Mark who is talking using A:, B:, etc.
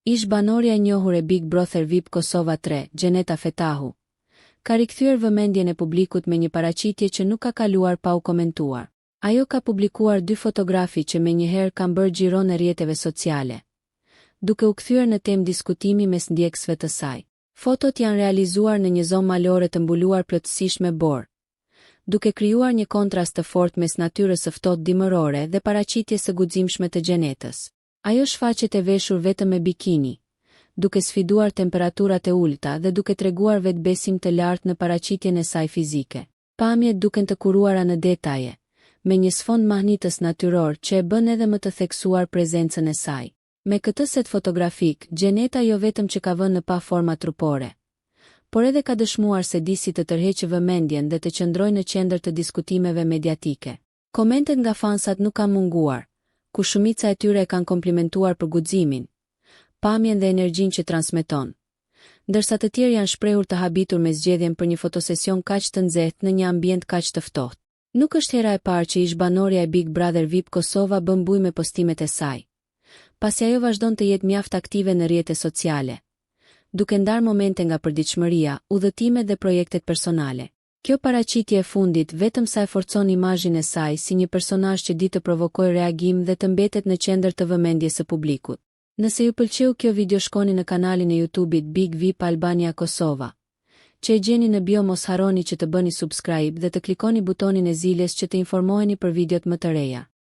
A: Ish banorja e njohur e Big Brother VIP Kosova 3, Gjeneta Fetahu, ka rikthyer vëmendjen e publikut me një paraqitje që nuk ka kaluar pa u komentuar. Ajo ka publikuar 2 fotografi që menjëherë kanë bërë xhiro në rrjeteve sociale, duke u kthyer në temë diskutimi mes ndjekësve të saj. Fotot janë realizuar në një zonë malore të mbuluar plotësisht me borë, duke krijuar një kontrast të fortë mes natyrës së ftohtë dimërore dhe paraqitjes së guximshme të Gjenetës. Ajo shfaqet e veshur vetëm me bikini, duke sfiduar temperaturat e ulta dhe duke treguar vetbesim të lartë në paraqitjen e saj fizike. Pamjet duken të kuruara në detaje, me një sfond mahnitës natyror që e bën edhe më të theksuar prezencën e saj. Me këtë set fotografik, Gjeneta jo vetëm që ka vënë në pa forma trupore, por edhe ka dëshmuar se di si të tërheqë vëmendjen dhe të qëndrojë në qendër të diskutimeve mediatike. Komentet nga fansat nuk kanë munguar, ku shumica e tyre e kanë komplimentuar për guximin, pamjen dhe energjinë që transmeton, ndërsa të tjerë janë shprehur të habitur me zgjedhjen për një fotosesion kaq të nxehtë në një ambient kaq të ftohtë. Nuk është hera e parë që ish banorja e Big Brother VIP Kosova bën bujë me postimet e saj, pasi ajo vazhdon të jetë mjaft aktive në rrjete sociale, duke ndarë momente nga përditshmëria, udhëtimet dhe projektet personale. Kjo paraqitje e fundit vetëm sa e forcon imazhin e saj si një personazh që di të provokojë reagim dhe të mbetet në qendër të vëmendjes së publikut. Nëse ju pëlqeu kjo video, shkoni në kanalin e YouTube-it Big VIP Albania Kosova, që e gjeni në bio. Mos harroni që të bëni subscribe dhe të klikoni butonin e zilës që të informoheni për videot më të reja.